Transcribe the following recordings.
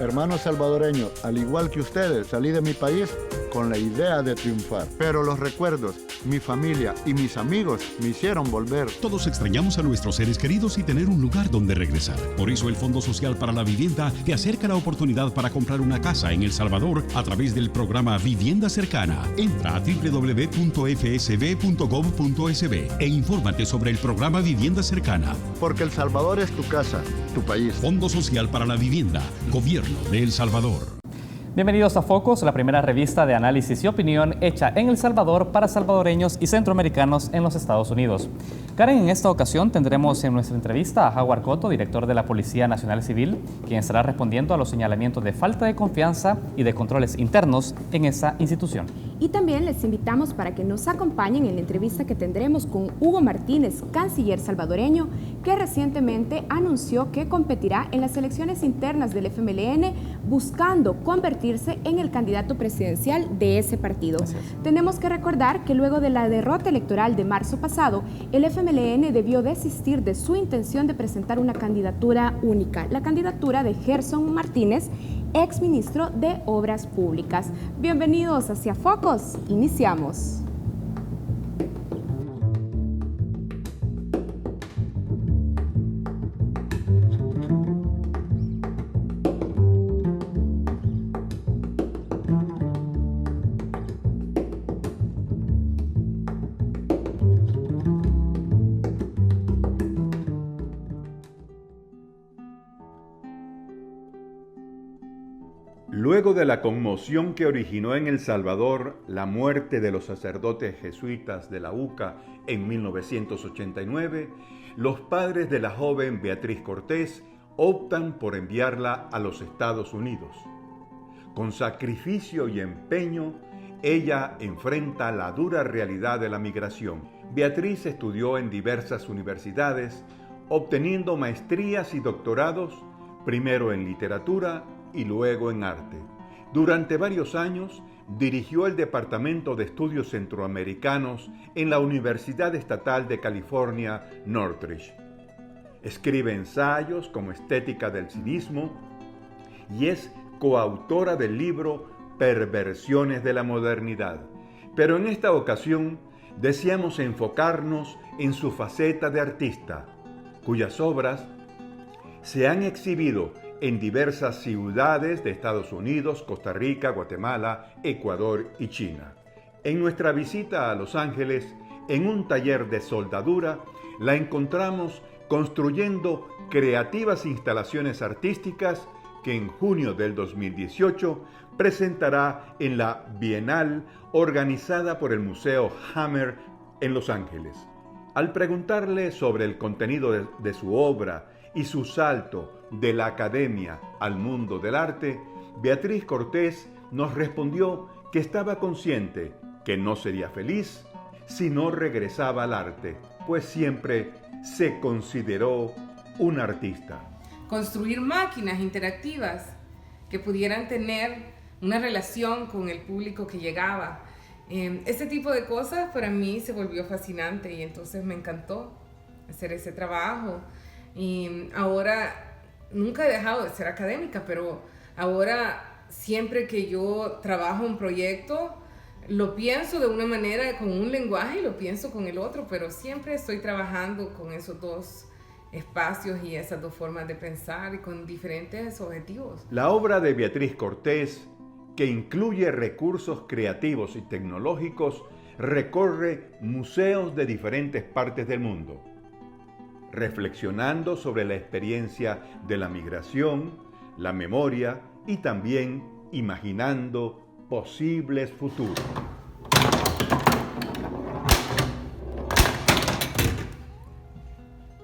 Hermanos salvadoreños, al igual que ustedes, salí de mi país con la idea de triunfar. Pero los recuerdos, mi familia y mis amigos me hicieron volver. Todos extrañamos a nuestros seres queridos y tener un lugar donde regresar. Por eso el Fondo Social para la Vivienda te acerca la oportunidad para comprar una casa en El Salvador a través del programa Vivienda Cercana. Entra a www.fsb.gov.sb e infórmate sobre el programa Vivienda Cercana. Porque El Salvador es tu casa, tu país. Fondo Social para la Vivienda, Gobierno de El Salvador. Bienvenidos a Focus, la primera revista de análisis y opinión hecha en El Salvador para salvadoreños y centroamericanos en los Estados Unidos. Karen, en esta ocasión tendremos en nuestra entrevista a Howard Cotto, director de la Policía Nacional Civil, quien estará respondiendo a los señalamientos de falta de confianza y de controles internos en esa institución. Y también les invitamos para que nos acompañen en la entrevista que tendremos con Hugo Martínez, canciller salvadoreño, que recientemente anunció que competirá en las elecciones internas del FMLN buscando convertirse en el candidato presidencial de ese partido. Tenemos que recordar que luego de la derrota electoral de marzo pasado, el FMLN debió desistir de su intención de presentar una candidatura única, la candidatura de Gerson Martínez, exministro de Obras Públicas. Bienvenidos hacia Focus. Iniciamos. Luego de la conmoción que originó en El Salvador la muerte de los sacerdotes jesuitas de la UCA en 1989, los padres de la joven Beatriz Cortés optan por enviarla a los Estados Unidos. Con sacrificio y empeño, ella enfrenta la dura realidad de la migración. Beatriz estudió en diversas universidades, obteniendo maestrías y doctorados, primero en literatura y luego en arte. Durante varios años dirigió el Departamento de Estudios Centroamericanos en la Universidad Estatal de California, Northridge. Escribe ensayos como Estética del Civismo y es coautora del libro Perversiones de la Modernidad. Pero en esta ocasión deseamos enfocarnos en su faceta de artista, cuyas obras se han exhibido en diversas ciudades de Estados Unidos, Costa Rica, Guatemala, Ecuador y China. En nuestra visita a Los Ángeles, en un taller de soldadura, la encontramos construyendo creativas instalaciones artísticas que en junio del 2018 presentará en la Bienal organizada por el Museo Hammer en Los Ángeles. Al preguntarle sobre el contenido de su obra y su salto de la academia al mundo del arte, Beatriz Cortés nos respondió que estaba consciente que no sería feliz si no regresaba al arte, pues siempre se consideró un artista. Construir máquinas interactivas que pudieran tener una relación con el público que llegaba. Este tipo de cosas para mí se volvió fascinante y entonces me encantó hacer ese trabajo. Y ahora nunca he dejado de ser académica, pero ahora siempre que yo trabajo un proyecto, lo pienso de una manera con un lenguaje y lo pienso con el otro, pero siempre estoy trabajando con esos dos espacios y esas dos formas de pensar y con diferentes objetivos. La obra de Beatriz Cortés, que incluye recursos creativos y tecnológicos, recorre museos de diferentes partes del mundo, reflexionando sobre la experiencia de la migración, la memoria y también imaginando posibles futuros.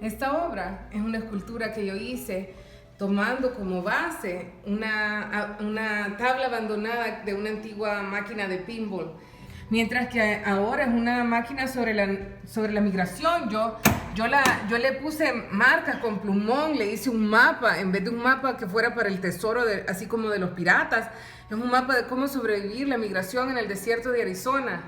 Esta obra es una escultura que yo hice tomando como base una tabla abandonada de una antigua máquina de pinball. Mientras que ahora es una máquina sobre la migración. Yo le puse marcas con plumón, le hice un mapa, en vez de un mapa que fuera para el tesoro, así como de los piratas, es un mapa de cómo sobrevivir la migración en el desierto de Arizona.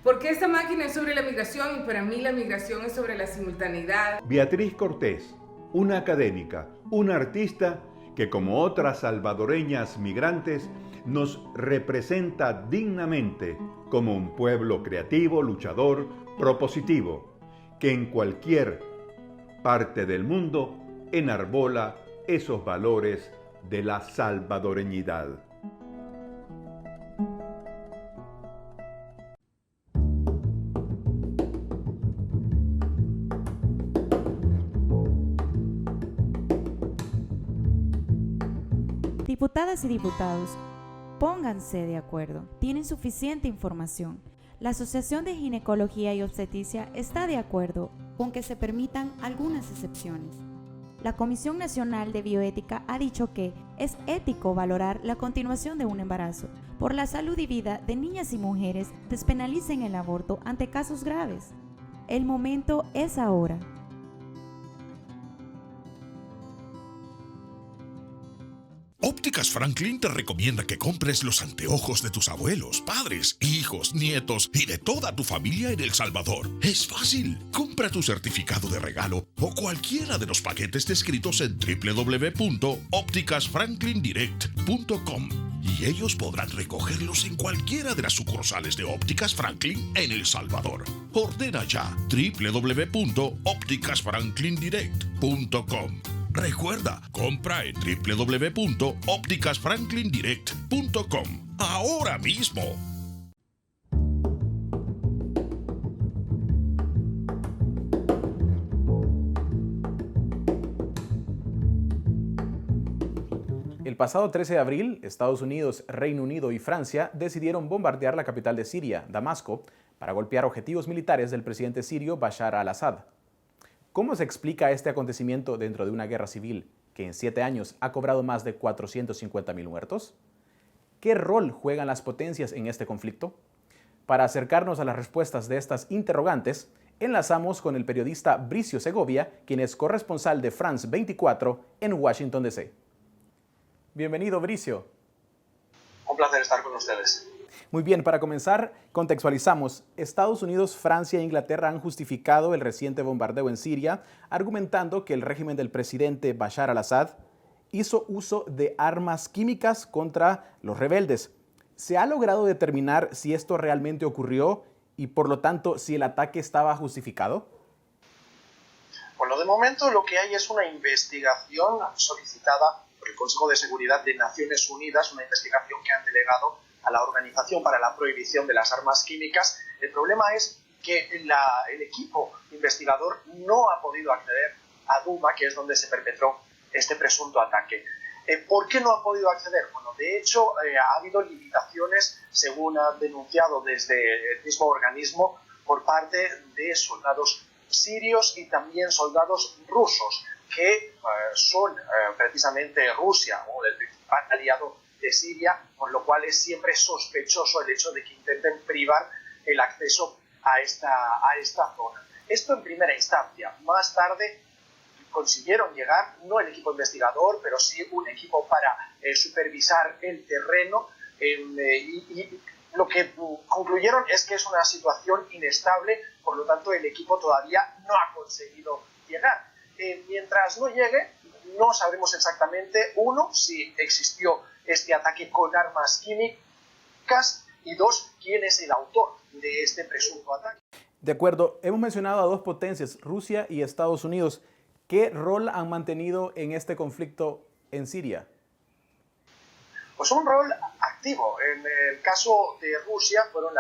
Porque esta máquina es sobre la migración y para mí la migración es sobre la simultaneidad. Beatriz Cortés, una académica, una artista que como otras salvadoreñas migrantes nos representa dignamente como un pueblo creativo, luchador, propositivo, que en cualquier parte del mundo enarbola esos valores de la salvadoreñidad. Diputadas y diputados, pónganse de acuerdo. Tienen suficiente información. La Asociación de Ginecología y Obstetricia está de acuerdo con que se permitan algunas excepciones. La Comisión Nacional de Bioética ha dicho que es ético valorar la continuación de un embarazo. Por la salud y vida de niñas y mujeres, despenalicen el aborto ante casos graves. El momento es ahora. Ópticas Franklin te recomienda que compres los anteojos de tus abuelos, padres, hijos, nietos y de toda tu familia en El Salvador. Es fácil. Compra tu certificado de regalo o cualquiera de los paquetes descritos en www.opticasfranklindirect.com y ellos podrán recogerlos en cualquiera de las sucursales de Ópticas Franklin en El Salvador. Ordena ya www.opticasfranklindirect.com. Recuerda, compra en www.opticasfranklindirect.com ahora mismo. El pasado 13 de abril, Estados Unidos, Reino Unido y Francia decidieron bombardear la capital de Siria, Damasco, para golpear objetivos militares del presidente sirio Bashar al-Assad. ¿Cómo se explica este acontecimiento dentro de una guerra civil que en 7 años ha cobrado más de 450.000 muertos? ¿Qué rol juegan las potencias en este conflicto? Para acercarnos a las respuestas de estas interrogantes, enlazamos con el periodista Bricio Segovia, quien es corresponsal de France 24 en Washington, D.C. Bienvenido, Bricio. Un placer estar con ustedes. Muy bien, para comenzar, contextualizamos. Estados Unidos, Francia e Inglaterra han justificado el reciente bombardeo en Siria, argumentando que el régimen del presidente Bashar al-Assad hizo uso de armas químicas contra los rebeldes. ¿Se ha logrado determinar si esto realmente ocurrió y, por lo tanto, si el ataque estaba justificado? Bueno, de momento lo que hay es una investigación solicitada por el Consejo de Seguridad de Naciones Unidas, una investigación que han delegado a la Organización para la Prohibición de las Armas Químicas. El problema es que el equipo investigador no ha podido acceder a Duma, que es donde se perpetró este presunto ataque. ¿Por qué no ha podido acceder? Bueno, de hecho, ha habido limitaciones, según ha denunciado desde el mismo organismo, por parte de soldados sirios y también soldados rusos, que son precisamente Rusia, o el principal aliado de Siria, por lo cual es siempre sospechoso el hecho de que intenten privar el acceso a esta zona. Esto en primera instancia. Más tarde consiguieron llegar, no el equipo investigador, pero sí un equipo para supervisar el terreno, y lo que concluyeron es que es una situación inestable, por lo tanto el equipo todavía no ha conseguido llegar. Mientras no llegue, no sabremos exactamente, uno, si existió este ataque con armas químicas, y dos, quién es el autor de este presunto ataque. De acuerdo, hemos mencionado a dos potencias, Rusia y Estados Unidos. ¿Qué rol han mantenido en este conflicto en Siria? Pues un rol activo. En el caso de Rusia fueron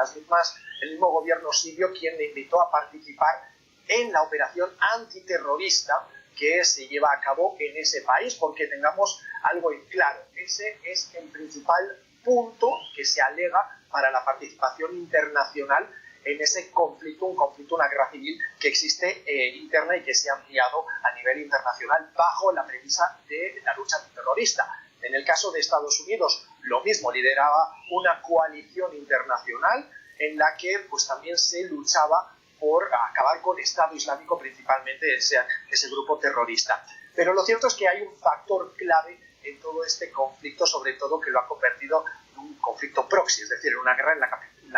el mismo gobierno sirio quien le invitó a participar en la operación antiterrorista que se lleva a cabo en ese país, porque tengamos algo en claro. Ese es el principal punto que se alega para la participación internacional en ese conflicto, una guerra civil que existe interna y que se ha ampliado a nivel internacional bajo la premisa de la lucha antiterrorista. En el caso de Estados Unidos, lo mismo, lideraba una coalición internacional en la que pues también se luchaba por acabar con Estado Islámico, principalmente ese grupo terrorista. Pero lo cierto es que hay un factor clave en todo este conflicto, sobre todo que lo ha convertido en un conflicto proxy, es decir, en una guerra en la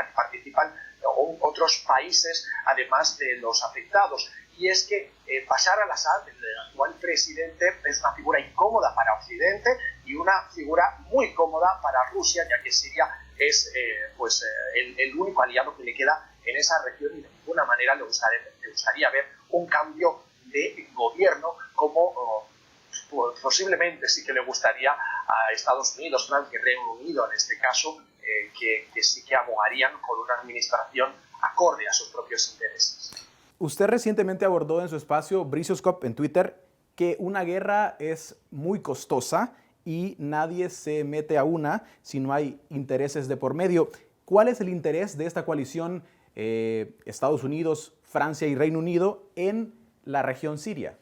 que participan otros países, además de los afectados. Y es que Bashar al-Assad, el actual presidente es una figura incómoda para Occidente y una figura muy cómoda para Rusia, ya que Siria es el único aliado que le queda en esa región y de ninguna manera le gustaría ver un cambio de gobierno como posiblemente sí que le gustaría a Estados Unidos, Francia y Reino Unido en este caso, que sí que abogarían por una administración acorde a sus propios intereses. Usted recientemente abordó en su espacio Bricioscope en Twitter que una guerra es muy costosa y nadie se mete a una si no hay intereses de por medio. ¿Cuál es el interés de esta coalición Estados Unidos, Francia y Reino Unido en la región siria?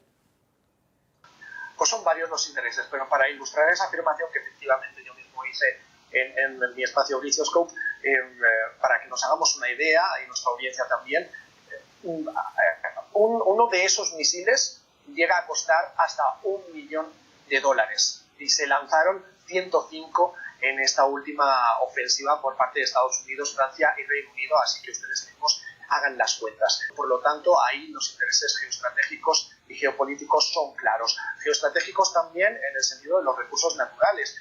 Pues son varios los intereses, pero para ilustrar esa afirmación que efectivamente yo mismo hice en mi espacio Bricioscope, para que nos hagamos una idea y nuestra audiencia también, uno de esos misiles llega a costar hasta $1 millón y se lanzaron 105 en esta última ofensiva por parte de Estados Unidos, Francia y Reino Unido, así que ustedes mismos hagan las cuentas. Por lo tanto, ahí los intereses geoestratégicos y geopolíticos son claros. Geoestratégicos también en el sentido de los recursos naturales,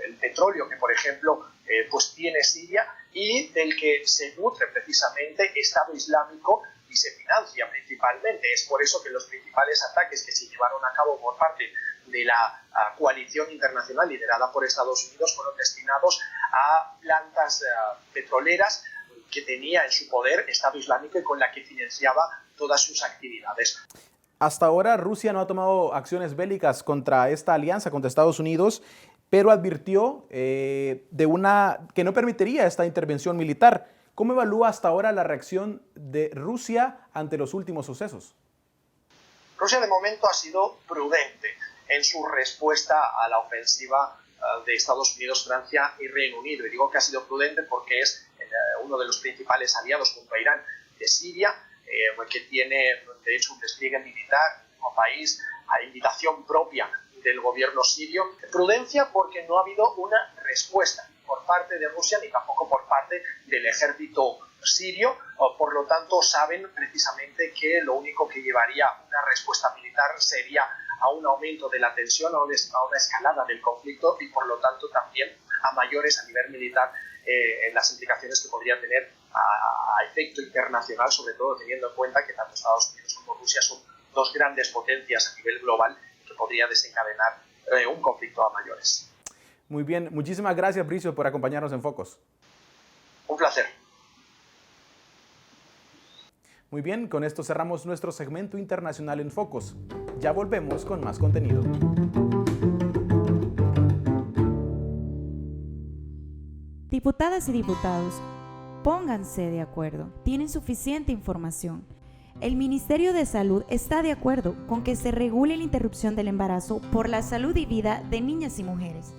el petróleo que, por ejemplo, pues tiene Siria y del que se nutre precisamente Estado Islámico y se financia principalmente. Es por eso que los principales ataques que se llevaron a cabo por parte de la coalición internacional liderada por Estados Unidos fueron destinados a plantas petroleras que tenía en su poder Estado Islámico y con la que financiaba todas sus actividades. Hasta ahora Rusia no ha tomado acciones bélicas contra esta alianza, contra Estados Unidos, pero advirtió que no permitiría esta intervención militar. ¿Cómo evalúa hasta ahora la reacción de Rusia ante los últimos sucesos? Rusia de momento ha sido prudente en su respuesta a la ofensiva de Estados Unidos, Francia y Reino Unido. Y digo que ha sido prudente porque es uno de los principales aliados junto a Irán de Siria, que tiene de hecho un despliegue militar como país a invitación propia del gobierno sirio. Prudencia porque no ha habido una respuesta por parte de Rusia ni tampoco por parte del ejército sirio, por lo tanto saben precisamente que lo único que llevaría a una respuesta militar sería a un aumento de la tensión, a una escalada del conflicto y por lo tanto también a mayores a nivel militar en las implicaciones que podría tener a efecto internacional, sobre todo teniendo en cuenta que tanto Estados Unidos como Rusia son dos grandes potencias a nivel global que podría desencadenar un conflicto a mayores. Muy bien, muchísimas gracias, Bricio, por acompañarnos en Focos. Un placer. Muy bien, con esto cerramos nuestro segmento internacional en Focos. Ya volvemos con más contenido. Diputadas y diputados, pónganse de acuerdo. Tienen suficiente información. El Ministerio de Salud está de acuerdo con que se regule la interrupción del embarazo por la salud y vida de niñas y mujeres.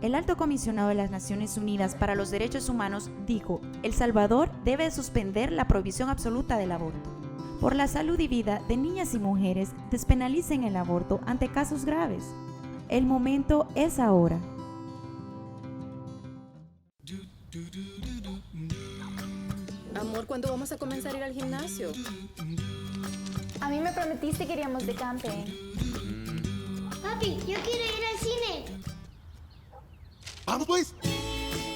El Alto Comisionado de las Naciones Unidas para los Derechos Humanos dijo: El Salvador debe suspender la prohibición absoluta del aborto. Por la salud y vida de niñas y mujeres, despenalicen el aborto ante casos graves. El momento es ahora. Amor, ¿cuándo vamos a comenzar a ir al gimnasio? A mí me prometiste que iríamos de camping. Papi, yo quiero ir al cine. ¡Vamos pues!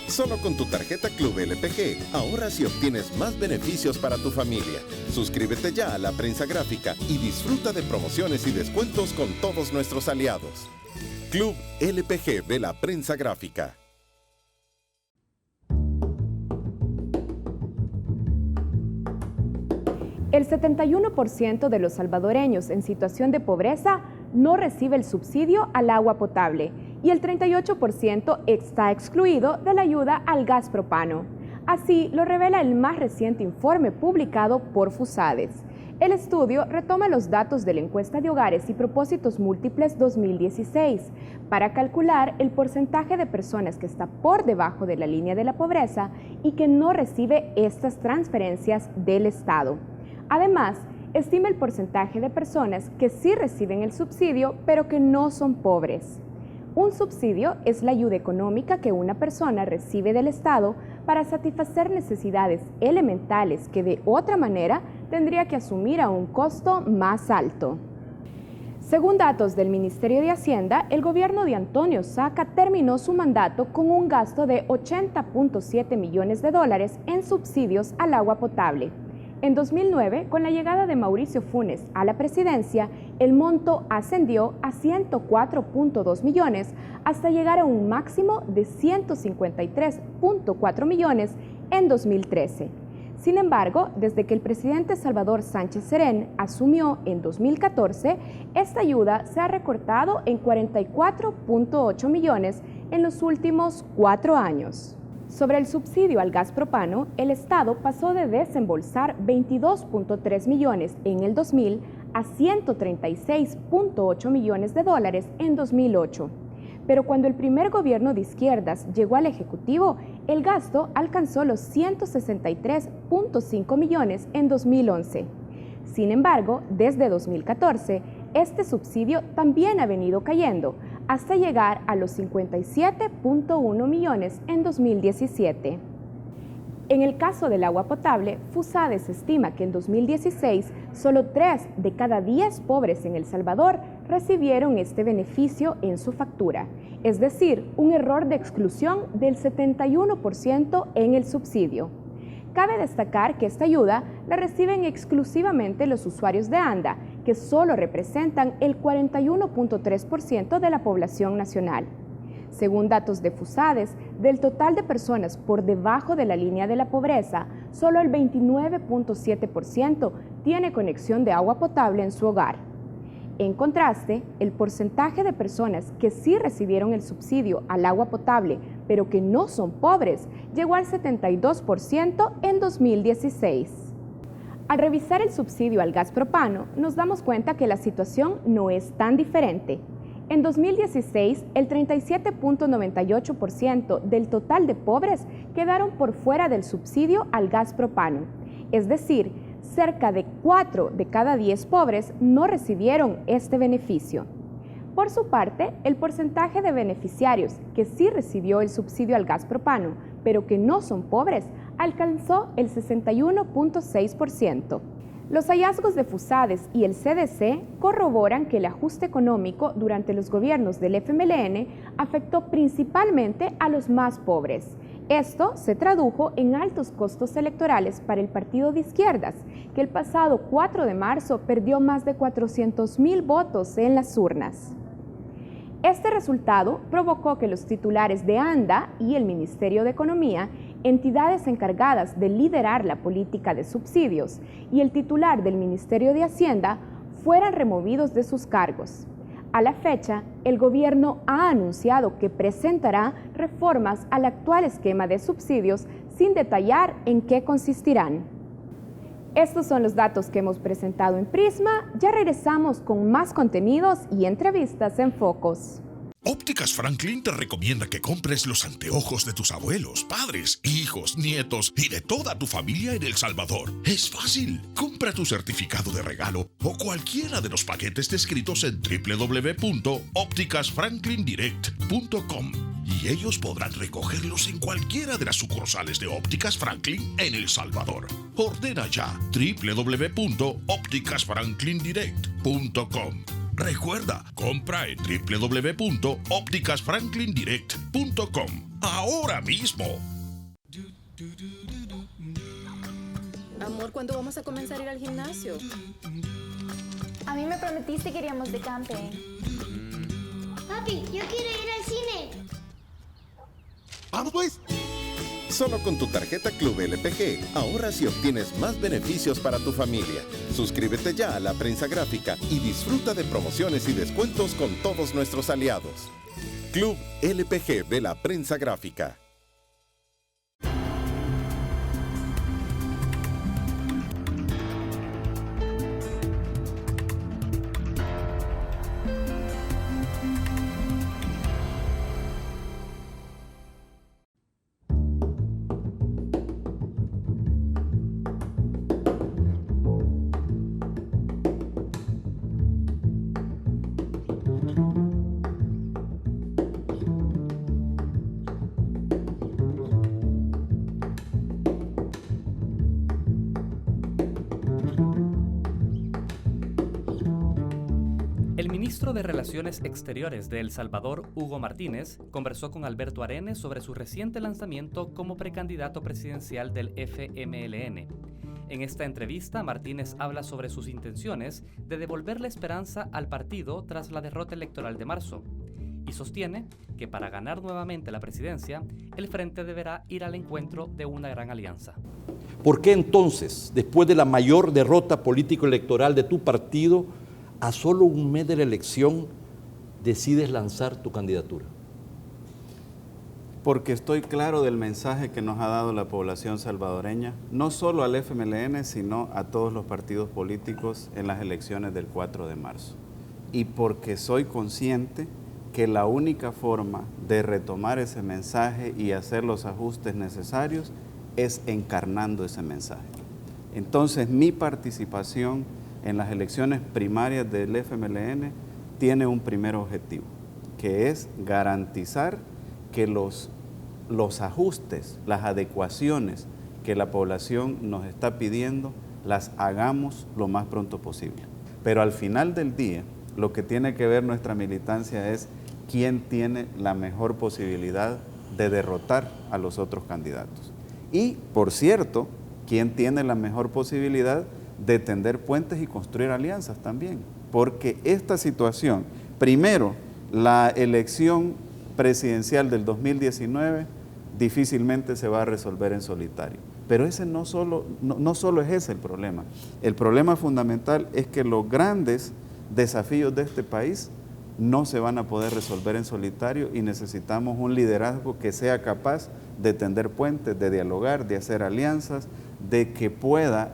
Solo con tu tarjeta Club LPG ahorras y obtienes más beneficios para tu familia. Suscríbete ya a La Prensa Gráfica y disfruta de promociones y descuentos con todos nuestros aliados. Club LPG de La Prensa Gráfica. El 71% de los salvadoreños en situación de pobreza no recibe el subsidio al agua potable y el 38% está excluido de la ayuda al gas propano. Así lo revela el más reciente informe publicado por FUSADES. El estudio retoma los datos de la encuesta de hogares y propósitos múltiples 2016 para calcular el porcentaje de personas que está por debajo de la línea de la pobreza y que no recibe estas transferencias del Estado. Además, estima el porcentaje de personas que sí reciben el subsidio, pero que no son pobres. Un subsidio es la ayuda económica que una persona recibe del Estado para satisfacer necesidades elementales que de otra manera tendría que asumir a un costo más alto. Según datos del Ministerio de Hacienda, el gobierno de Antonio Saca terminó su mandato con un gasto de $80.7 millones en subsidios al agua potable. En 2009, con la llegada de Mauricio Funes a la presidencia, el monto ascendió a 104.2 millones hasta llegar a un máximo de 153.4 millones en 2013. Sin embargo, desde que el presidente Salvador Sánchez Serén asumió en 2014, esta ayuda se ha recortado en 44.8 millones en los últimos 4 años. Sobre el subsidio al gas propano, el Estado pasó de desembolsar 22.3 millones en el 2000 a 136.8 millones de dólares en 2008. Pero cuando el primer gobierno de izquierdas llegó al Ejecutivo, el gasto alcanzó los 163.5 millones en 2011. Sin embargo, desde 2014, este subsidio también ha venido cayendo, hasta llegar a los 57.1 millones en 2017. En el caso del agua potable, FUSADES estima que en 2016 solo 3 de cada 10 pobres en El Salvador recibieron este beneficio en su factura, es decir, un error de exclusión del 71% en el subsidio. Cabe destacar que esta ayuda la reciben exclusivamente los usuarios de ANDA, que solo representan el 41.3% de la población nacional. Según datos de FUSADES, del total de personas por debajo de la línea de la pobreza, solo el 29.7% tiene conexión de agua potable en su hogar. En contraste, el porcentaje de personas que sí recibieron el subsidio al agua potable, pero que no son pobres, llegó al 72% en 2016. Al revisar el subsidio al gas propano, nos damos cuenta que la situación no es tan diferente. En 2016, el 37.98% del total de pobres quedaron por fuera del subsidio al gas propano. Es decir, cerca de 4 de cada 10 pobres no recibieron este beneficio. Por su parte, el porcentaje de beneficiarios que sí recibió el subsidio al gas propano, pero que no son pobres, alcanzó el 61.6%. Los hallazgos de FUSADES y el CDC corroboran que el ajuste económico durante los gobiernos del FMLN afectó principalmente a los más pobres. Esto se tradujo en altos costos electorales para el partido de izquierdas, que el pasado 4 de marzo perdió más de 400,000 votos en las urnas. Este resultado provocó que los titulares de ANDA y el Ministerio de Economía, entidades encargadas de liderar la política de subsidios, y el titular del Ministerio de Hacienda fueran removidos de sus cargos. A la fecha, el gobierno ha anunciado que presentará reformas al actual esquema de subsidios sin detallar en qué consistirán. Estos son los datos que hemos presentado en Prisma. Ya regresamos con más contenidos y entrevistas en Focos. Ópticas Franklin te recomienda que compres los anteojos de tus abuelos, padres, hijos, nietos y de toda tu familia en El Salvador. Es fácil. Compra tu certificado de regalo o cualquiera de los paquetes descritos en www.opticasfranklindirect.com y ellos podrán recogerlos en cualquiera de las sucursales de Ópticas Franklin en El Salvador. Ordena ya www.opticasfranklindirect.com. Recuerda, compra en www.opticasfranklindirect.com ahora mismo. Amor, ¿cuándo vamos a comenzar a ir al gimnasio? A mí me prometiste que iríamos de camping. Papi, yo quiero ir al cine. ¡Vamos pues! Solo con tu tarjeta Club LPG ahorras y obtienes más beneficios para tu familia. Suscríbete ya a la prensa gráfica y disfruta de promociones y descuentos con todos nuestros aliados. Club LPG de la prensa gráfica. ministro de Relaciones Exteriores de El Salvador, Hugo Martínez, conversó con Alberto Arenes sobre su reciente lanzamiento como precandidato presidencial del FMLN. En esta entrevista, Martínez habla sobre sus intenciones de devolver la esperanza al partido tras la derrota electoral de marzo y sostiene que para ganar nuevamente la presidencia, el Frente deberá ir al encuentro de una gran alianza. ¿Por qué entonces, después de la mayor derrota político-electoral de tu partido, a solo un mes de la elección, decides lanzar tu candidatura? Porque estoy claro del mensaje que nos ha dado la población salvadoreña, no solo al FMLN, sino a todos los partidos políticos en las elecciones del 4 de marzo. Y porque soy consciente que la única forma de retomar ese mensaje y hacer los ajustes necesarios es encarnando ese mensaje. Entonces, mi participación en las elecciones primarias del FMLN tiene un primer objetivo, que es garantizar que los ajustes, las adecuaciones que la población nos está pidiendo, las hagamos lo más pronto posible. Pero al final del día, lo que tiene que ver nuestra militancia es quién tiene la mejor posibilidad de derrotar a los otros candidatos. Y, por cierto, quién tiene la mejor posibilidad de tender puentes y construir alianzas también. Porque esta situación, primero, la elección presidencial del 2019 difícilmente se va a resolver en solitario. Pero ese no solo es ese el problema. El problema fundamental es que los grandes desafíos de este país no se van a poder resolver en solitario y necesitamos un liderazgo que sea capaz de tender puentes, de dialogar, de hacer alianzas, de que pueda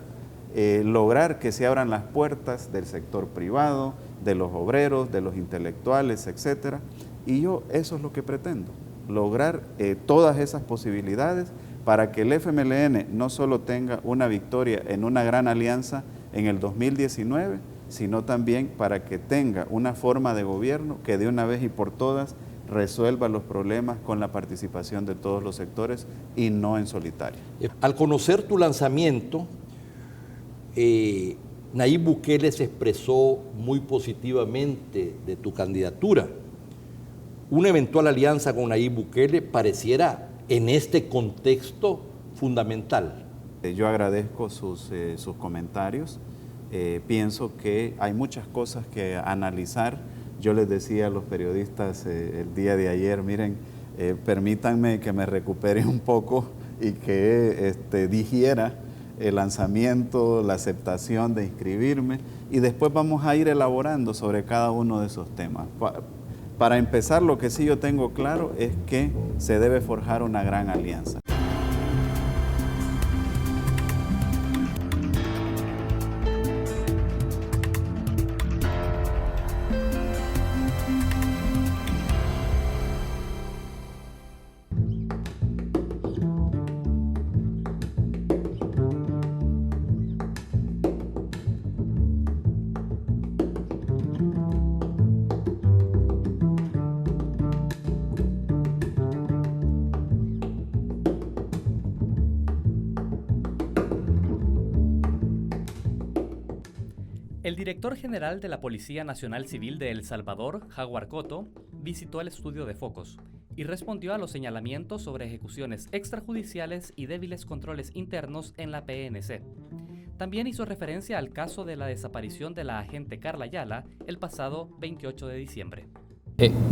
lograr que se abran las puertas del sector privado, de los obreros, de los intelectuales, etc. Y yo eso es lo que pretendo, lograr todas esas posibilidades para que el FMLN no solo tenga una victoria en una gran alianza en el 2019, sino también para que tenga una forma de gobierno que de una vez y por todas resuelva los problemas con la participación de todos los sectores y no en solitario. Al conocer tu lanzamiento, Nayib Bukele se expresó muy positivamente de tu candidatura. Una eventual alianza con Nayib Bukele pareciera en este contexto fundamental. Yo agradezco sus comentarios. Pienso que hay muchas cosas que analizar. Yo les decía a los periodistas el día de ayer, miren, permítanme que me recupere un poco y que digiera el lanzamiento, la aceptación de inscribirme y después vamos a ir elaborando sobre cada uno de esos temas. Para empezar, lo que sí yo tengo claro es que se debe forjar una gran alianza. El director general de la Policía Nacional Civil de El Salvador, Jaguar Cotto, visitó el estudio de focos y respondió a los señalamientos sobre ejecuciones extrajudiciales y débiles controles internos en la PNC. También hizo referencia al caso de la desaparición de la agente Carla Ayala el pasado 28 de diciembre.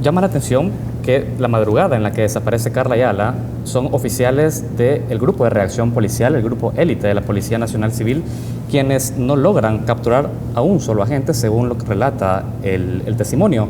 Llama la atención que la madrugada en la que desaparece Carla Ayala son oficiales del grupo de reacción policial, el grupo élite de la Policía Nacional Civil, quienes no logran capturar a un solo agente, según lo que relata el testimonio.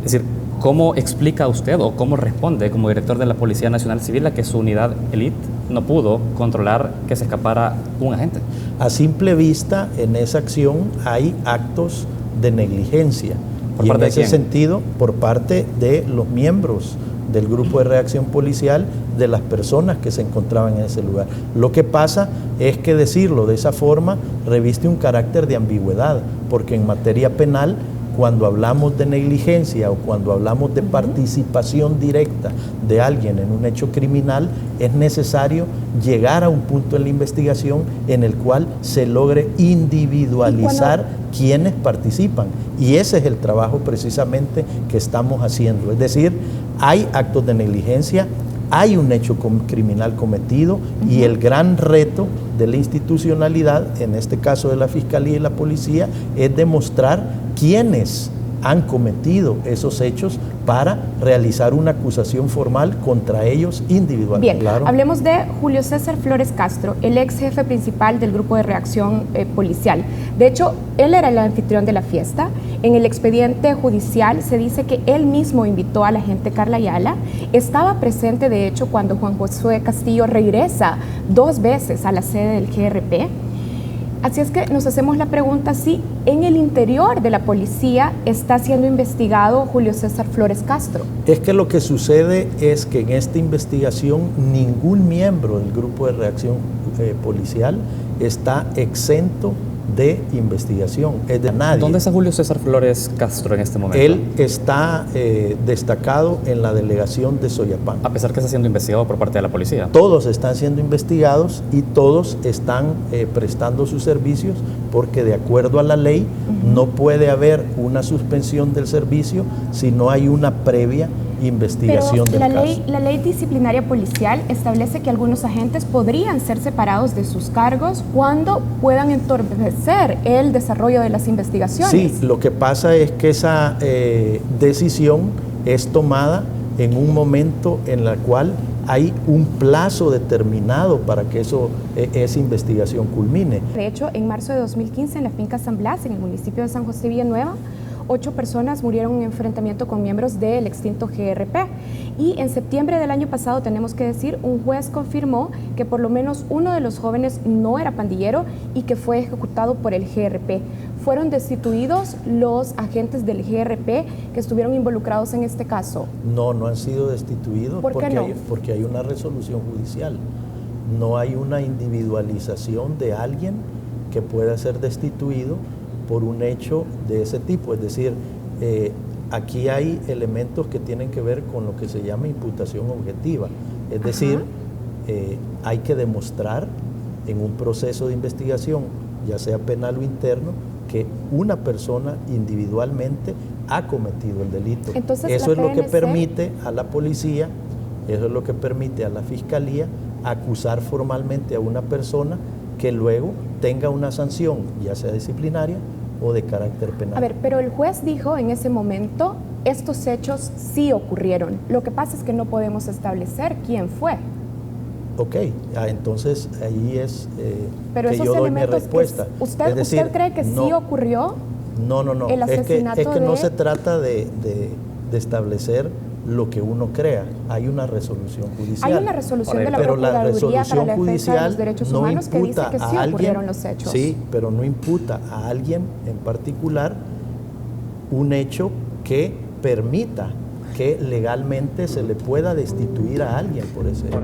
Es decir, ¿cómo explica usted o cómo responde como director de la Policía Nacional Civil a que su unidad élite no pudo controlar que se escapara un agente? A simple vista, en esa acción hay actos de negligencia. Y en ese sentido, por parte de los miembros del grupo de reacción policial, de las personas que se encontraban en ese lugar. Lo que pasa es que decirlo de esa forma reviste un carácter de ambigüedad, porque en materia penal, cuando hablamos de negligencia o cuando hablamos de participación directa de alguien en un hecho criminal, es necesario llegar a un punto en la investigación en el cual se logre individualizar quienes participan. Y ese es el trabajo precisamente que estamos haciendo. Es decir, hay actos de negligencia, hay un hecho criminal cometido y el gran reto de la institucionalidad, en este caso de la Fiscalía y la Policía, es demostrar quiénes han cometido esos hechos para realizar una acusación formal contra ellos individualmente. Bien, hablemos de Julio César Flores Castro, el ex jefe principal del Grupo de Reacción Policial. De hecho, él era el anfitrión de la fiesta. En el expediente judicial se dice que él mismo invitó a la agente Carla Ayala. Estaba presente, de hecho, cuando Juan Josué Castillo regresa 2 veces a la sede del GRP. Así es que nos hacemos la pregunta si en el interior de la policía está siendo investigado Julio César Flores Castro. Es que lo que sucede es que en esta investigación ningún miembro del Grupo de Reacción Policial está exento de investigación, es de nadie. ¿Dónde está Julio César Flores Castro en este momento? Él está destacado en la delegación de Soyapango. A pesar que está siendo investigado por parte de la policía. Todos están siendo investigados y todos están prestando sus servicios porque de acuerdo a la ley no puede haber una suspensión del servicio si no hay una previa investigación del caso. La ley disciplinaria policial establece que algunos agentes podrían ser separados de sus cargos cuando puedan entorpecer el desarrollo de las investigaciones. Sí, lo que pasa es que esa decisión es tomada en un momento en el cual hay un plazo determinado para que esa investigación culmine. De hecho, en marzo de 2015 en la finca San Blas, en el municipio de San José Villanueva, 8 personas murieron en un enfrentamiento con miembros del extinto GRP. Y en septiembre del año pasado, tenemos que decir, un juez confirmó que por lo menos uno de los jóvenes no era pandillero y que fue ejecutado por el GRP. ¿Fueron destituidos los agentes del GRP que estuvieron involucrados en este caso? No, no han sido destituidos. ¿Por qué no? Porque hay una resolución judicial. No hay una individualización de alguien que pueda ser destituido por un hecho de ese tipo. Es decir, aquí hay elementos que tienen que ver con lo que se llama imputación objetiva. Es decir, hay que demostrar en un proceso de investigación, ya sea penal o interno, que una persona individualmente ha cometido el delito. Entonces, eso es lo que permite a la policía, eso es lo que permite a la fiscalía acusar formalmente a una persona que luego tenga una sanción, ya sea disciplinaria o de carácter penal. A ver, pero el juez dijo en ese momento, estos hechos sí ocurrieron. Lo que pasa es que no podemos establecer quién fue. Ok, entonces ahí es pero que esos yo doy mi respuesta. ¿Usted cree que sí ocurrió? No. El asesinato es que no se trata de establecer lo que uno crea. Hay una resolución judicial. Hay una resolución de la Procuraduría para la Defensa de los Derechos Humanos que dice que sí ocurrieron los hechos. Sí, pero no imputa a alguien en particular un hecho que permita que legalmente se le pueda destituir a alguien por ese hecho.